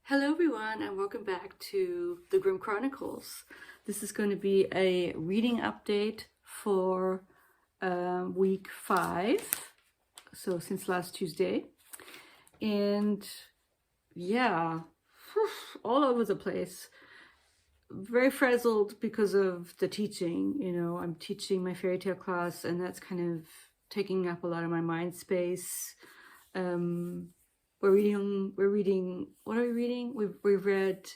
Hello everyone and welcome back to the Grimm Chronicles. This is going to be a reading update for week 5, so since last Tuesday. And yeah, all over the place. Very frazzled because of the teaching. You know, I'm teaching my fairy tale class and that's kind of taking up a lot of my mind space. We're reading, what are we reading? We've read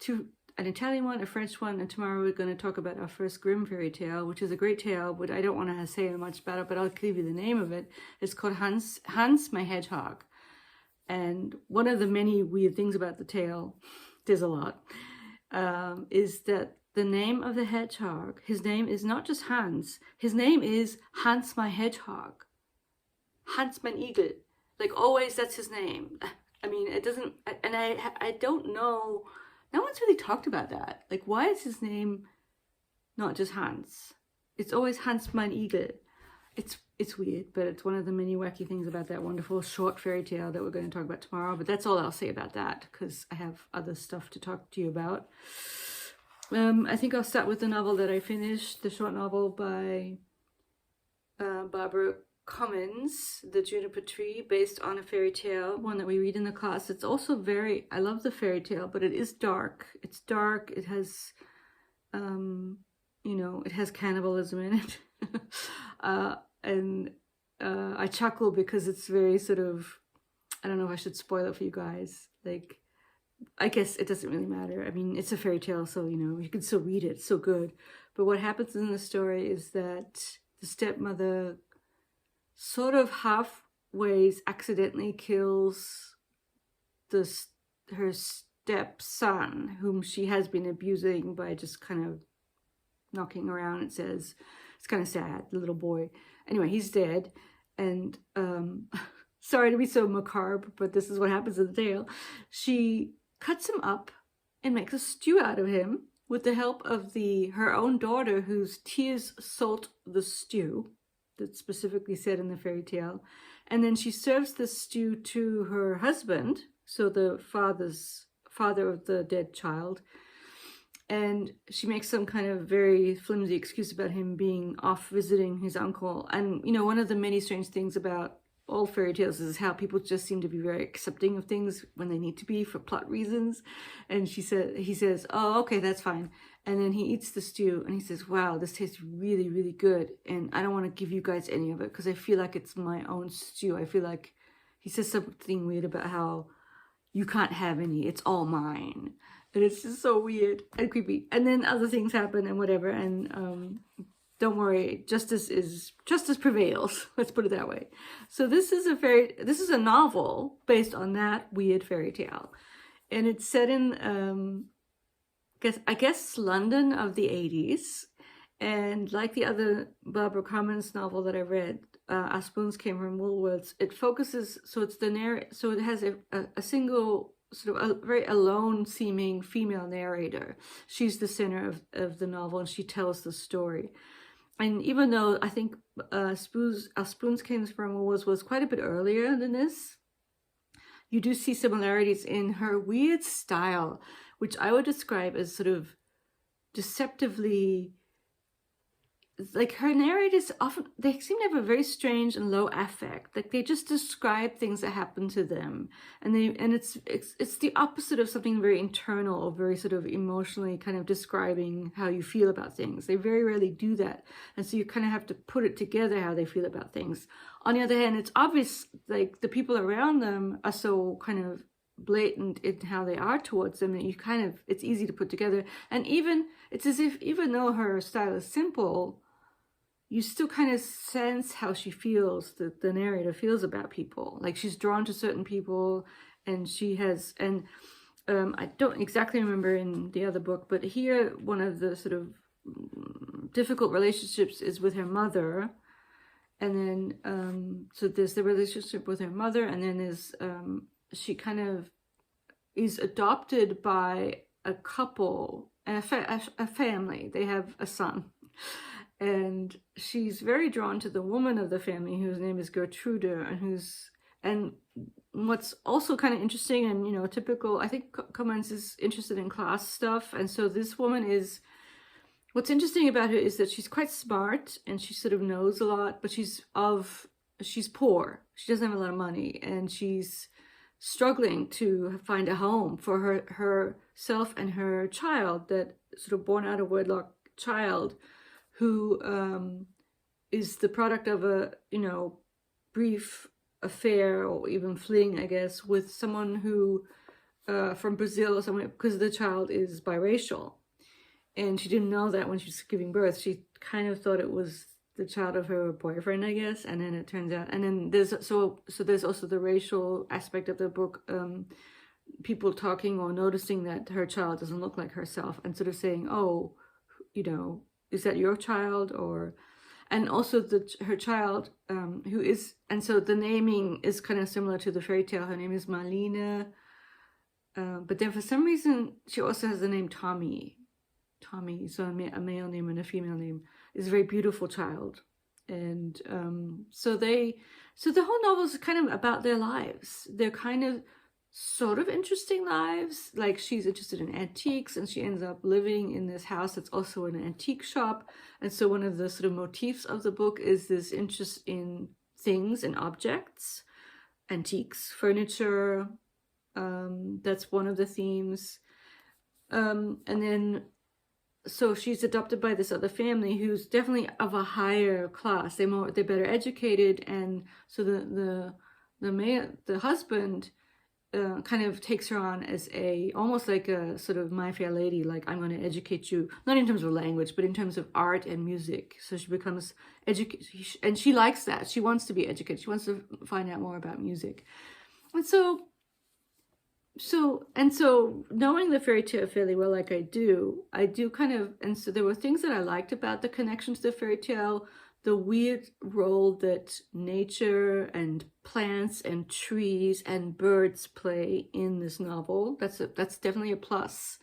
an Italian one, a French one, and tomorrow we're going to talk about our first Grimm fairy tale, which is a great tale, but I don't want to say much about it, but I'll give you the name of it. It's called Hans My Hedgehog. And one of the many weird things about the tale, there's a lot, is that the name of the hedgehog, his name is not just Hans, his name is Hans My Hedgehog. Hans mein Igel. Like, always, that's his name. I mean, it doesn't, and I don't know, no one's really talked about that. Like, why is his name not just Hans? It's always Hans mein Igel. It's weird, but it's one of the many wacky things about that wonderful short fairy tale that we're going to talk about tomorrow. But that's all I'll say about that, because I have other stuff to talk to you about. I think I'll start with the novel that I finished, the short novel by Barbara Comyns, The Juniper Tree, based on a fairy tale, one that we read in the class. It's also very, I love the fairy tale, but it is dark. It's dark. It has, you know, it has cannibalism in it. I chuckle because it's very sort of, I don't know if I should spoil it for you guys. Like, I guess it doesn't really matter. I mean, it's a fairy tale, so, you know, you can still read it. It's so good. But what happens in the story is that the stepmother sort of halfway accidentally kills her stepson, whom she has been abusing by just kind of knocking around. It says, it's kind of sad, the little boy. Anyway, he's dead. And sorry to be so macabre, but this is what happens in the tale. She cuts him up and makes a stew out of him with the help of her own daughter, whose tears salt the stew. That's specifically said in the fairy tale. And then she serves the stew to her husband, so the father of the dead child. And she makes some kind of very flimsy excuse about him being off visiting his uncle. And, you know, one of the many strange things about all fairy tales is how people just seem to be very accepting of things when they need to be for plot reasons. And he says, oh, okay, that's fine. And then he eats the stew and he says, wow, this tastes really, really good. And I don't want to give you guys any of it because I feel like it's my own stew. I feel like he says something weird about how you can't have any, it's all mine. And it's just so weird and creepy. And then other things happen and whatever. And don't worry, justice prevails. Let's put it that way. So this is a novel based on that weird fairy tale. And it's set in I guess London of the 80s. And like the other Barbara Comyns novel that I read, Our Spoons Came from Woolworths, it focuses, so it has a single, sort of a very alone seeming female narrator. She's the center of the novel and she tells the story. And even though I think Our Spoons Came from Woolworths was quite a bit earlier than this, you do see similarities in her weird style, which I would describe as sort of deceptively, like her narrators often, they seem to have a very strange and low affect. Like they just describe things that happen to them. And it's the opposite of something very internal or very sort of emotionally kind of describing how you feel about things. They very rarely do that. And so you kind of have to put it together how they feel about things. On the other hand, it's obvious, like the people around them are so kind of blatant in how they are towards them that it's easy to put together. And it's as if even though her style is simple, you still kind of sense how she feels, the narrator feels about people. Like she's drawn to certain people and I don't exactly remember in the other book, but here one of the sort of difficult relationships is with her mother. And then, so there's the relationship with her mother, and then there's, she kind of is adopted by a couple, a family. They have a son. And she's very drawn to the woman of the family whose name is Gertrude, and what's also kind of interesting and, you know, typical, I think Comyns is interested in class stuff. And so this woman is, what's interesting about her is that she's quite smart and she sort of knows a lot, but she's poor. She doesn't have a lot of money, and she's struggling to find a home for herself and her child, that sort of born out of wedlock child, who is the product of a, you know, brief affair or even fling, I guess, with someone who from Brazil or somewhere, because the child is biracial. And she didn't know that when she was giving birth. She kind of thought it was the child of her boyfriend, I guess. And then it turns out, and then there's there's also the racial aspect of the book, people talking or noticing that her child doesn't look like herself, and sort of saying, oh, you know, is that your child? Or, and also her child, who is, and so the naming is kind of similar to the fairy tale. Her name is Marlene, but then for some reason she also has the name Tommy, so a male name and a female name. Is a very beautiful child. And so the whole novel is kind of about their lives. They're kind of sort of interesting lives. Like, she's interested in antiques, and she ends up living in this house that's also an antique shop. And so one of the sort of motifs of the book is this interest in things and objects, antiques, furniture. That's one of the themes. And then, so she's adopted by this other family who's definitely of a higher class. They're better educated, and so the husband kind of takes her on as almost like a sort of My Fair Lady, like, I'm going to educate you, not in terms of language, but in terms of art and music. So she becomes educated, and she likes that. She wants to be educated. She wants to find out more about music, and so knowing the fairy tale fairly well, like I do kind of, and so there were things that I liked about the connection to the fairy tale, the weird role that nature and plants and trees and birds play in this novel. That's definitely a plus.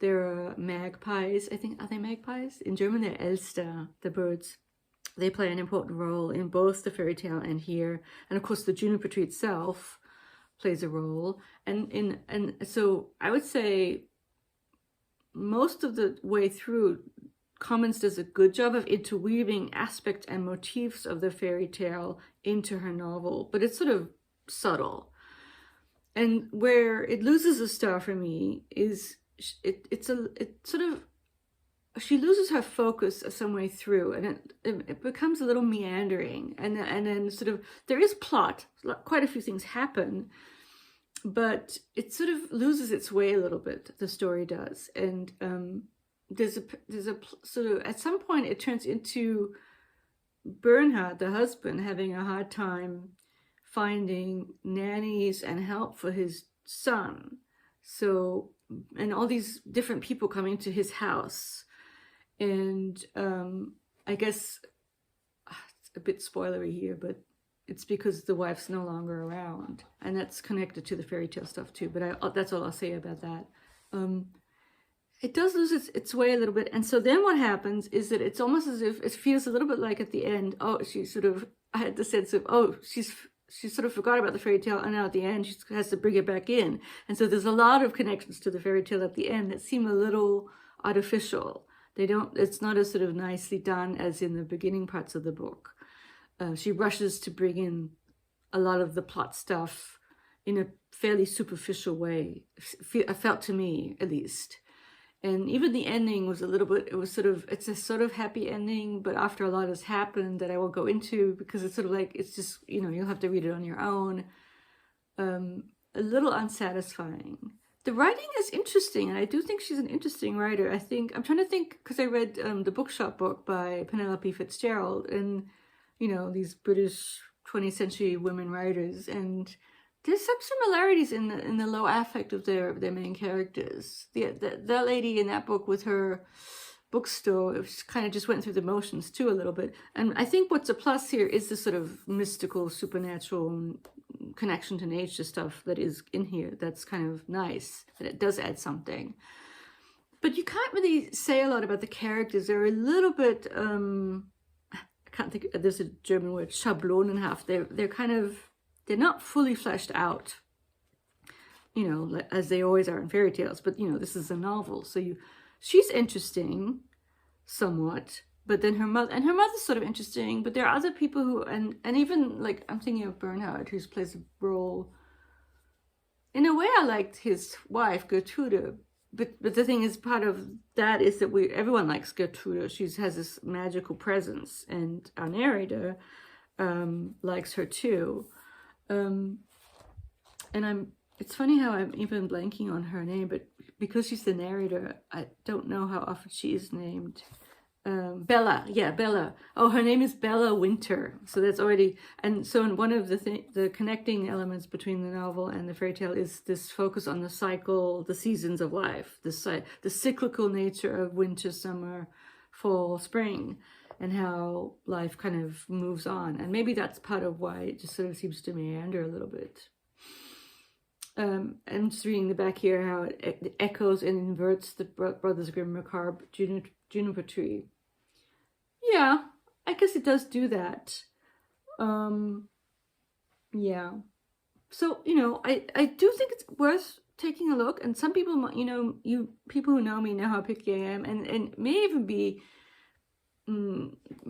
There are magpies, I think, are they magpies? In German, they're Elster, the birds. They play an important role in both the fairy tale and here. And of course, the juniper tree itself plays a role, and so I would say most of the way through, Comyns does a good job of interweaving aspects and motifs of the fairy tale into her novel, but it's sort of subtle. And where it loses a star for me is she loses her focus some way through, and it becomes a little meandering, and then sort of, there is plot, quite a few things happen, but it sort of loses its way a little bit, the story does. And there's a sort of, at some point it turns into Bernhard, the husband, having a hard time finding nannies and help for his son. So, and all these different people coming to his house. And I guess it's a bit spoilery here, but it's because the wife's no longer around, and that's connected to the fairy tale stuff too. But that's all I'll say about that. It does lose its way a little bit, and so then what happens is that it's almost as if it feels a little bit like at the end. Oh, I had the sense of, oh, she sort of forgot about the fairy tale, and now at the end she has to bring it back in. And so there's a lot of connections to the fairy tale at the end that seem a little artificial. It's not as sort of nicely done as in the beginning parts of the book. She rushes to bring in a lot of the plot stuff in a fairly superficial way, felt to me at least. And even the ending was a little bit, it's a sort of happy ending, but after a lot has happened that I won't go into, because it's sort of like, it's just, you know, you'll have to read it on your own. A little unsatisfying. The writing is interesting, and I do think she's an interesting writer. I'm trying to think, because I read the Bookshop book by Penelope Fitzgerald, and, you know, these British 20th century women writers, and there's some similarities in the low affect of their main characters. That lady in that book with her bookstore kind of just went through the motions too a little bit. And I think what's a plus here is the sort of mystical, supernatural connection to nature stuff that is in here. That's kind of nice, that it does add something. But you can't really say a lot about the characters. They're a little bit, I can't think, there's a German word, schablonenhaft. They're kind of, they're not fully fleshed out, you know, as they always are in fairy tales. But, you know, this is a novel. So she's interesting somewhat. But then her mother's sort of interesting. But there are other people who, and even like, I'm thinking of Bernhard, who plays a role. In a way, I liked his wife, Gertrude. But the thing is, part of that is that everyone likes Gertrude. She has this magical presence, and our narrator likes her too. It's funny how I'm even blanking on her name, but because she's the narrator, I don't know how often she is named. Bella, yeah, Bella. Oh, her name is Bella Winter. So that's already, and so in one of the connecting elements between the novel and the fairy tale is this focus on the cycle, the seasons of life, the cyclical nature of winter, summer, fall, spring, and how life kind of moves on. And maybe that's part of why it just sort of seems to meander a little bit. I'm just reading the back here, how it echoes and inverts the Brothers Grimm macabre Juniper tree. Yeah, I guess it does do that. Yeah. So, you know, I do think it's worth taking a look. And some people, you know, people who know me know how picky I am, and may even be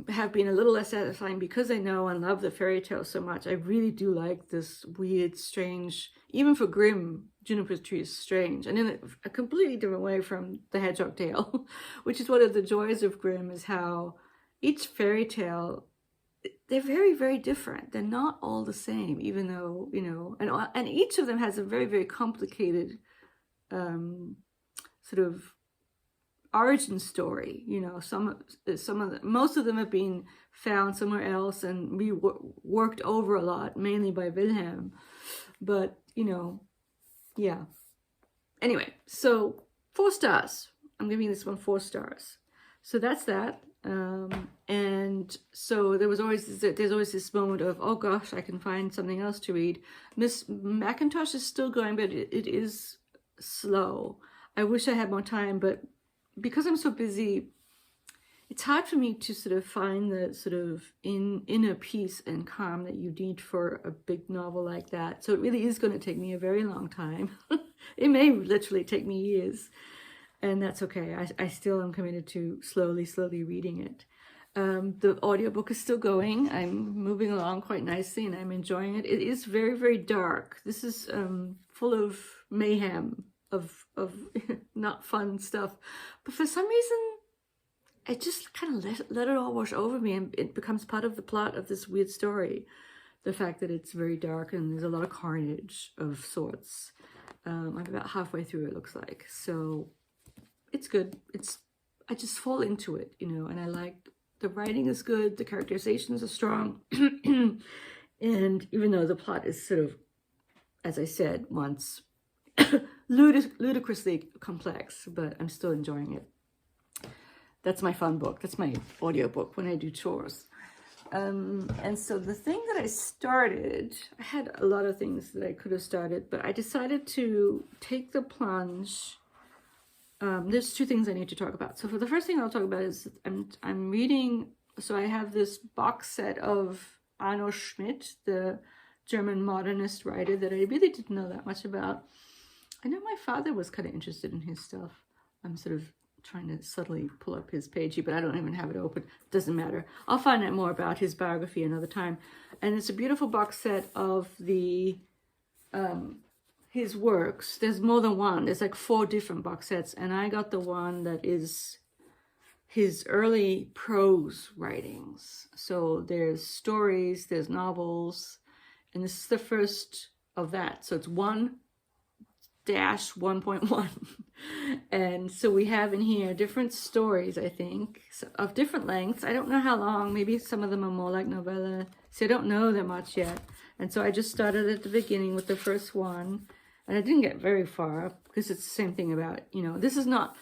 have been a little less satisfying because I know and love the fairy tale so much. I really do like this weird, strange, even for Grimm, Juniper tree is strange, and in a completely different way from the Hedgehog tale, which is one of the joys of Grimm, is how each fairy tale, they're very, very different. They're not all the same, even though, you know, and each of them has a very, very complicated sort of origin story. You know, most of them have been found somewhere else and worked over a lot, mainly by Wilhelm. But, you know, yeah. Anyway, so 4 stars. I'm giving this one 4 stars. So that's that. And so there's always this moment of, oh gosh, I can find something else to read. Miss Macintosh is still going, but it is slow. I wish I had more time, but because I'm so busy, it's hard for me to sort of find the sort of inner peace and calm that you need for a big novel like that. So it really is going to take me a very long time. It may literally take me years, and that's okay. I still am committed to slowly reading it. The audiobook is still going. I'm moving along quite nicely, and I'm enjoying it. It is very, very dark. This is full of mayhem, of not fun stuff. But for some reason, I just kind of let it all wash over me, and it becomes part of the plot of this weird story. The fact that it's very dark and there's a lot of carnage of sorts. I'm about halfway through, it looks like. So it's good. I just fall into it, you know, and I like, the writing is good, the characterizations are strong. And even though the plot is sort of, as I said once, ludicrously complex, but I'm still enjoying it. That's my fun book. That's my audiobook when I do chores. And so the thing that I started, I had a lot of things that I could have started, but I decided to take the plunge. There's 2 things I need to talk about. So for the first thing I'll talk about is I'm reading, so I have this box set of Arno Schmidt, the German modernist writer that I really didn't know that much about. I know my father was kind of interested in his stuff. I'm sort of trying to subtly pull up his page here, but I don't even have it open. Doesn't matter. I'll find out more about his biography another time. And it's a beautiful box set of his works. There's more than one. There's like 4 different box sets, and I got the one that is his early prose writings. So there's stories, there's novels, and this is the first of that. So it's 1-1.1. And so we have in here different stories, I think, of different lengths. I don't know how long. Maybe some of them are more like novella. So I don't know that much yet. And so I just started at the beginning with the first one. And I didn't get very far because it's the same thing about, you know, this is not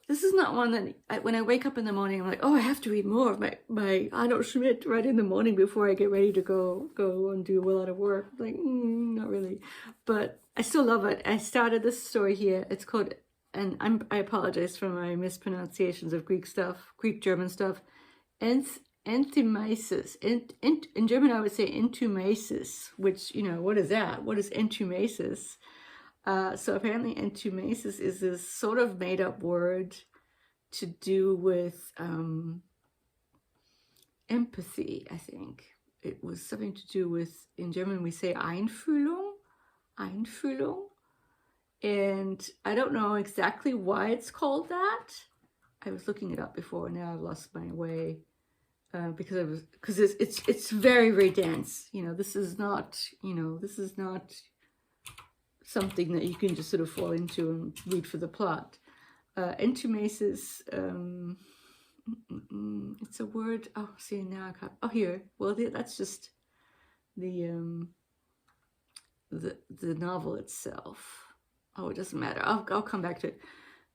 one that when I wake up in the morning, I'm like, oh, I have to read more of my Arno Schmidt right in the morning before I get ready to go and do a lot of work. Like, not really. But I still love it. I started this story here. It's called, and I apologize for my mispronunciations of Greek German stuff. Enthymesis. In German, I would say Enthymesis, which, you know, what is that? What is Enthymesis? So apparently Enthymesis is this sort of made-up word to do with empathy, I think. It was something to do with, in German we say Einfühlung. And I don't know exactly why it's called that. I was looking it up before, now I've lost my way. Because it's very, very dense. You know, this is not something that you can just sort of fall into and read for the plot. Enthymesis, it's a word. Oh, see, now I can't. Oh, here. Well, that's just the novel itself. Oh, it doesn't matter. I'll come back to it.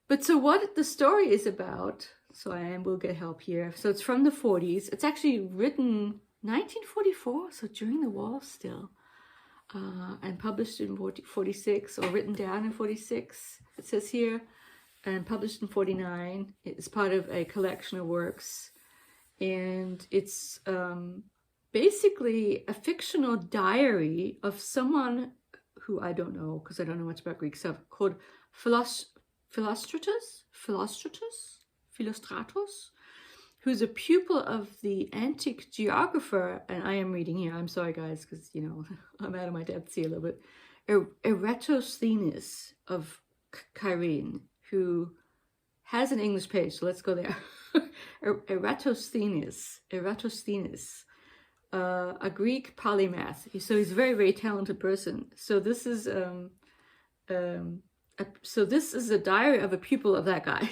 But so what the story is about, so I will get help here. So it's from the 40s. It's actually written 1944, so during the war still. And published in 46, or written down in 46, it says here, and published in 49. It's part of a collection of works. And it's basically a fictional diary of someone who I don't know, because I don't know much about Greek stuff, called Philostratus, who's a pupil of the antique geographer, and I am reading here, I'm sorry guys, because, you know, I'm out of my depth here a little bit, Eratosthenes of Cyrene, who has an English page, so let's go there. Eratosthenes, a Greek polymath, so he's a very, very talented person. So this is this is a diary of a pupil of that guy.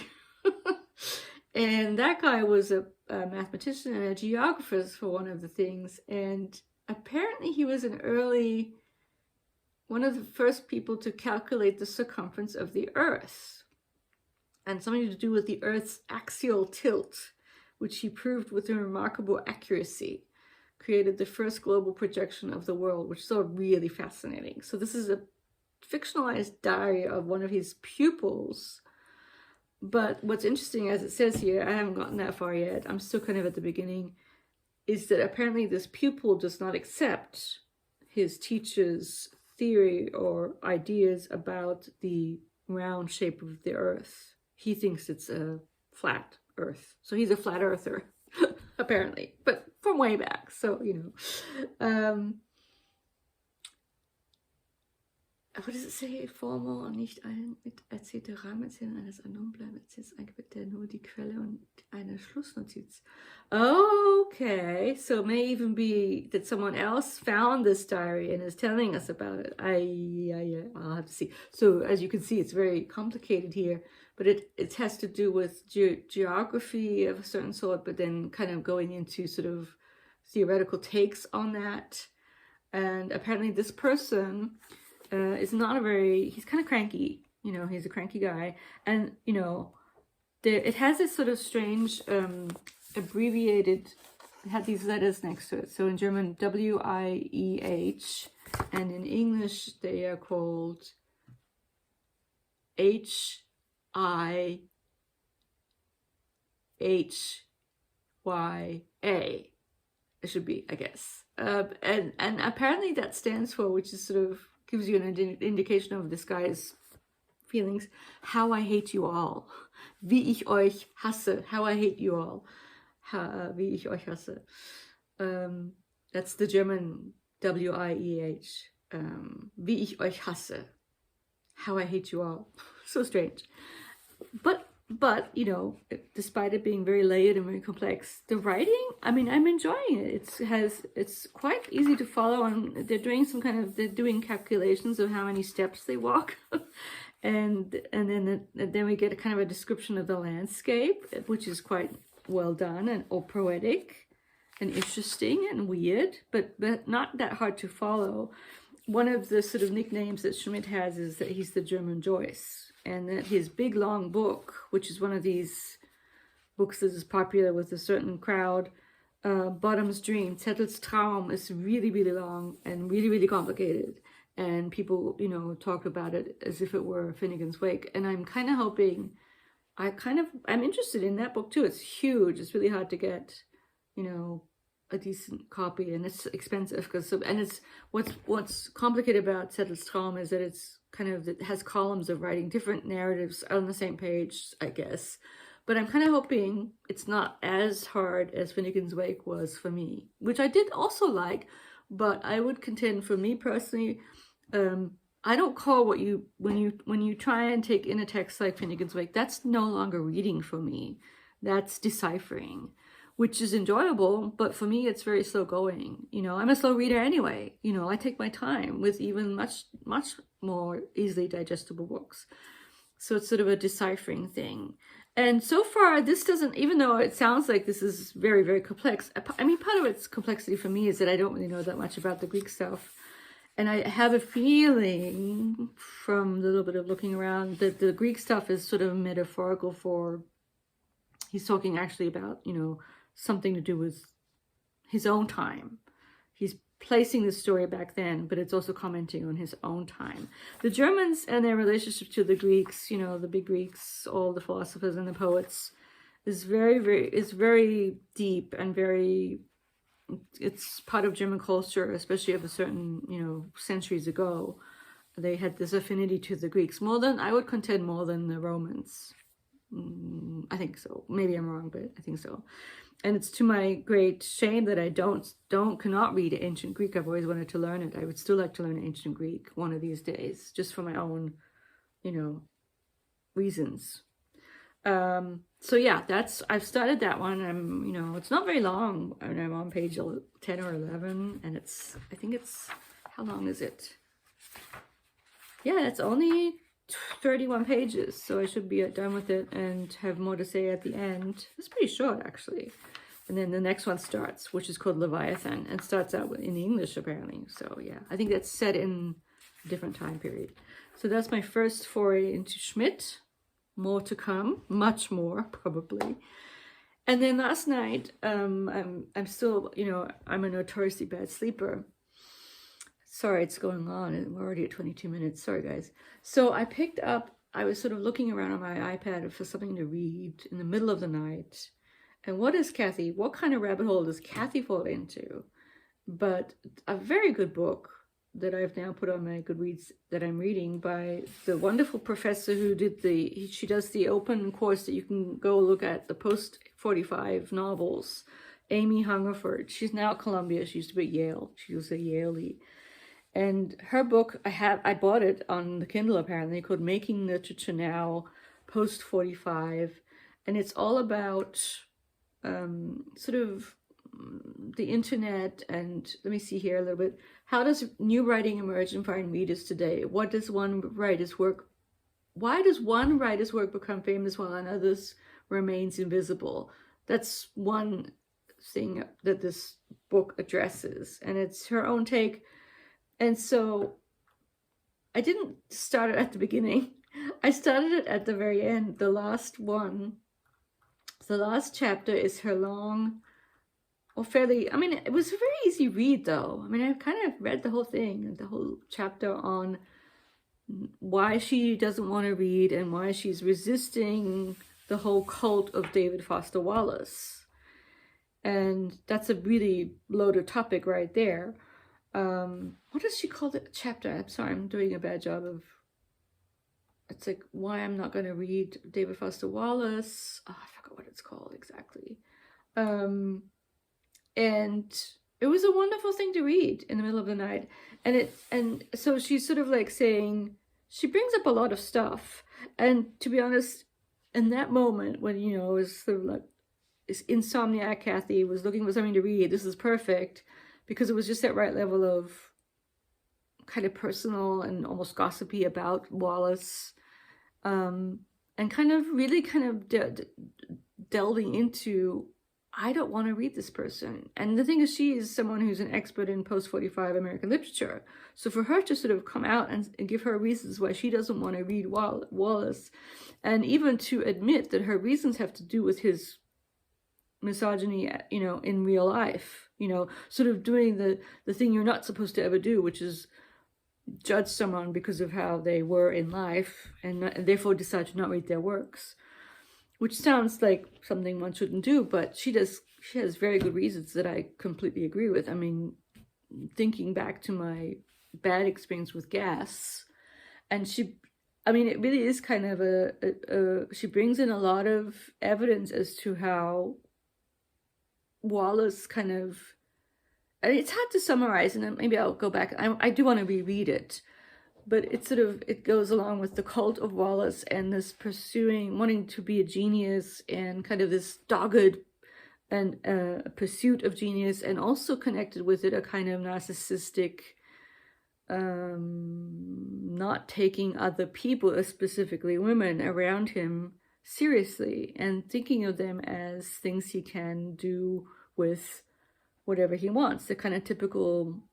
And that guy was a mathematician and a geographer for one of the things. And apparently he was one of the first people to calculate the circumference of the Earth. And something to do with the Earth's axial tilt, which he proved with a remarkable accuracy. Created the first global projection of the world, which is all really fascinating. So this is a fictionalized diary of one of his pupils. But what's interesting, as it says here, I haven't gotten that far yet, I'm still kind of at the beginning, is that apparently this pupil does not accept his teacher's theory or ideas about the round shape of the Earth. He thinks it's a flat Earth. So he's a flat earther, apparently, but from way back. So, you know, what does it say? Formal und nicht ein mit erzählte Rahmenerzählung eines Anomen bleiben. Jetzt gibt er nur die Quelle und eine Schlussnotiz. Okay, so it may even be that someone else found this diary and is telling us about it. I'll have to see. So as you can see, it's very complicated here, but it has to do with geography of a certain sort, but then kind of going into sort of theoretical takes on that. And apparently this person is not he's kind of cranky, you know, he's a cranky guy. And, you know, it has this sort of strange abbreviated, it had these letters next to it. So in German, W.I.E.H, and in English, they are called H.I.H.Y.A. It should be, I guess. And apparently that stands for, which is sort of, gives you an indication of this guy's feelings. How I hate you all. Wie ich euch hasse. How I hate you all. Wie ich euch hasse. That's the German W.I.E.H. Wie ich euch hasse. How I hate you all. So strange. But, you know, despite it being very layered and very complex, the writing, I mean, I'm enjoying it. It's quite easy to follow, and they're doing calculations of how many steps they walk. and then we get a kind of a description of the landscape, which is quite well done and or poetic and interesting and weird, but not that hard to follow. One of the sort of nicknames that Schmidt has is that he's the German Joyce. And that his big long book, which is one of these books that is popular with a certain crowd, Bottom's Dream, Zettel's Traum, is really, really long and really, really complicated. And people, you know, talk about it as if it were Finnegan's Wake. And I'm kind of hoping, I'm interested in that book too. It's huge. It's really hard to get, a decent copy, and it's expensive and it's what's complicated about Zettel's Traum is that it has columns of writing different narratives on the same page, I guess. But I'm kind of hoping it's not as hard as Finnegan's Wake was for me, which I did also like, but I would contend for me personally, I don't call when you try and take in a text like Finnegan's Wake, that's no longer reading for me. That's deciphering, which is enjoyable, but for me, it's very slow going. I'm a slow reader anyway. I take my time with even much, much more easily digestible books. So it's sort of a deciphering thing. And so far, this doesn't, even though it sounds like this is very, very complex, I mean, part of its complexity for me is that I don't really know that much about the Greek stuff. And I have a feeling from a little bit of looking around that the Greek stuff is sort of metaphorical for, he's talking actually about, something to do with his own time. He's placing the story back then, but it's also commenting on his own time. The Germans and their relationship to the Greeks, the big Greeks, all the philosophers and the poets, is very deep and it's part of German culture, especially of a certain, centuries ago. They had this affinity to the Greeks, I would contend more than the Romans. I think so. Maybe I'm wrong, but I think so. And it's to my great shame that I cannot read ancient Greek. I've always wanted to learn it. I would still like to learn ancient Greek one of these days, just for my own, reasons. So yeah, I've started that one. I'm, it's not very long. I'm on page 10 or 11, and how long is it? Yeah, it's only 31 pages, so I should be done with it and have more to say at the end. It's pretty short, actually. And then the next one starts, which is called Leviathan, and starts out in English, apparently. So yeah, I think that's set in a different time period. So that's my first foray into Schmidt. More to come, much more, probably. And then last night, I'm still, I'm a notoriously bad sleeper. Sorry, it's going on, and we're already at 22 minutes. Sorry, guys. So I was sort of looking around on my iPad for something to read in the middle of the night. And what kind of rabbit hole does Kathy fall into? But a very good book that I've now put on my Goodreads that I'm reading by the wonderful professor who she does the open course that you can go look at, the post-45 novels, Amy Hungerford. She's now at Columbia. She used to be at Yale. She was a Yaley. And her book, I bought it on the Kindle apparently, called Making Literature Now, Post-45. And it's all about sort of the internet, and let me see here a little bit. How does new writing emerge and find readers today? Why does one writer's work become famous while another's remains invisible? That's one thing that this book addresses, and it's her own take. And so I didn't start it at the beginning. I started it at the very end, the last one. The last chapter is her long, it was a very easy read though. I kind of read the whole thing, the whole chapter on why she doesn't want to read and why she's resisting the whole cult of David Foster Wallace. And that's a really loaded topic right there. What does she call the chapter? I'm sorry, I'm doing a bad job of, it's like why I'm not going to read David Foster Wallace. I forgot what it's called exactly. And it was a wonderful thing to read in the middle of the night. And so she's sort of like saying, she brings up a lot of stuff. And to be honest, in that moment when, it was sort of like this insomniac Kathy was looking for something to read, this is perfect, because it was just that right level of kind of personal and almost gossipy about Wallace, and kind of really delving into, I don't want to read this person. And the thing is, she is someone who's an expert in post-45 American literature. So for her to sort of come out and give her reasons why she doesn't want to read Wallace, and even to admit that her reasons have to do with his misogyny, in real life, sort of doing the thing you're not supposed to ever do, which is judge someone because of how they were in life and therefore decide to not read their works. Which sounds like something one shouldn't do, but she does she has very good reasons that I completely agree with. I mean, thinking back to my bad experience with gas, and I mean, it really is kind of she brings in a lot of evidence as to how Wallace kind of, and it's hard to summarize, and maybe I'll go back. I do want to reread it, but it goes along with the cult of Wallace and this wanting to be a genius, and kind of this dogged and pursuit of genius, and also connected with it a kind of narcissistic, not taking other people, specifically women around him, seriously, and thinking of them as things he can do with whatever he wants, the kind of typical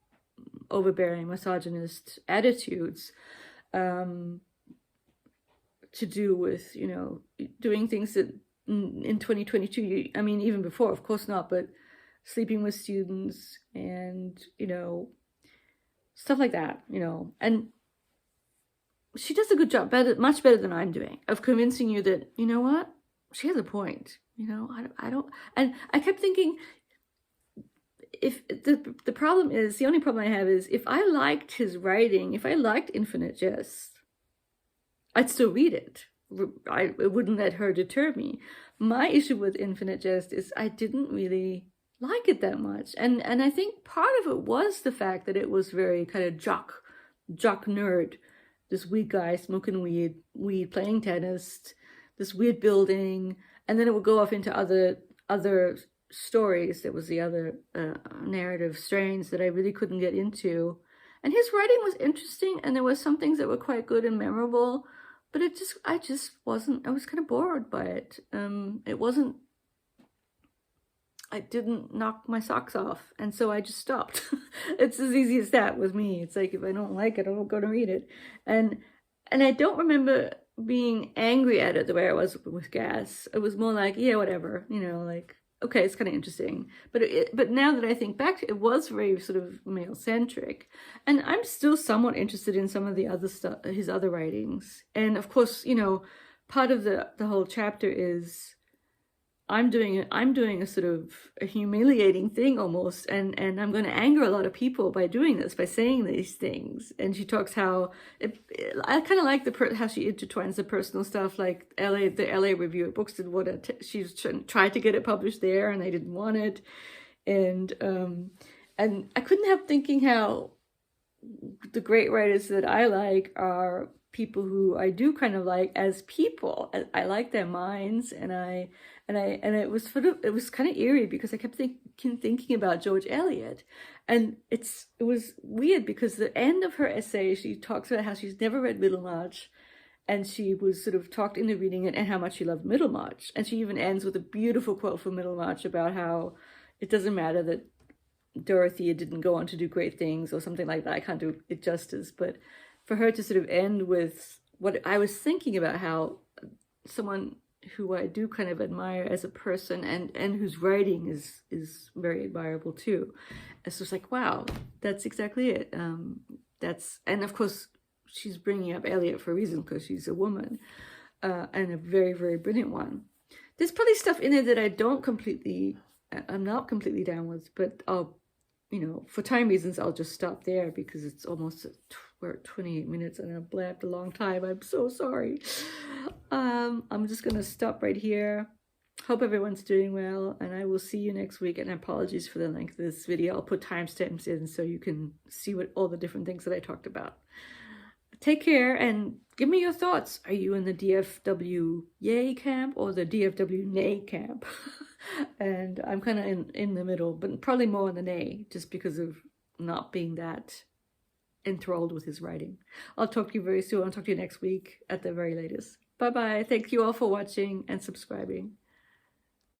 overbearing misogynist attitudes, to do with, doing things that in 2022, I mean, even before, of course not, but sleeping with students and, stuff like that, and she does a good job, much better than I'm doing, of convincing you that, you know what, she has a point, I don't, and I kept thinking, if the problem is, the only problem I have is, if I liked his writing, if I liked Infinite Jest, I'd still read it. I wouldn't let her deter me. My issue with Infinite Jest is I didn't really like it that much, and I think part of it was the fact that it was very kind of jock nerd, this weird guy smoking weed, playing tennis, this weird building, and then it would go off into other stories. There was the other narrative strains that I really couldn't get into, and his writing was interesting, and there was some things that were quite good and memorable, but I just wasn't, I was kind of bored by it. I didn't knock my socks off, and so I just stopped. It's as easy as that with me. It's like, if I don't like it, I'm not going to read it. And I don't remember being angry at it the way I was with Gas. It was more like, yeah, whatever, like, okay, it's kind of interesting. But now that I think back, it was very sort of male-centric. And I'm still somewhat interested in some of the other stuff, his other writings. And of course, part of the whole chapter is I'm doing a sort of a humiliating thing almost, and I'm going to anger a lot of people by doing this, by saying these things. And she talks how I kind of like how she intertwines the personal stuff, like the LA Review of Books did she's tried to get it published there, and they didn't want it, and I couldn't help thinking how the great writers that I like are people who I do kind of like as people. I like their minds, and it was kind of eerie, because I kept thinking about George Eliot, and it was weird because the end of her essay, she talks about how she's never read Middlemarch, and she was sort of talked into reading it, and how much she loved Middlemarch, and she even ends with a beautiful quote from Middlemarch about how it doesn't matter that Dorothea didn't go on to do great things or something like that. I can't do it justice, but for her to sort of end with what I was thinking about, how someone who I do kind of admire as a person, and whose writing is very admirable too. It's just like, wow, that's exactly it. And of course she's bringing up Eliot for a reason, because she's a woman, and a very, very brilliant one. There's probably stuff in there that I'm not completely down with, but I'll, for time reasons, I'll just stop there, because it's almost we're at 28 minutes and I've blabbed a long time. I'm so sorry. I'm just going to stop right here. Hope everyone's doing well, and I will see you next week. And apologies for the length of this video. I'll put timestamps in so you can see all the different things that I talked about. Take care, and give me your thoughts. Are you in the DFW yay camp or the DFW nay camp? And I'm kind of in the middle, but probably more in the nay, just because of not being that enthralled with his writing. I'll talk to you very soon. I'll talk to you next week at the very latest. Bye-bye. Thank you all for watching and subscribing.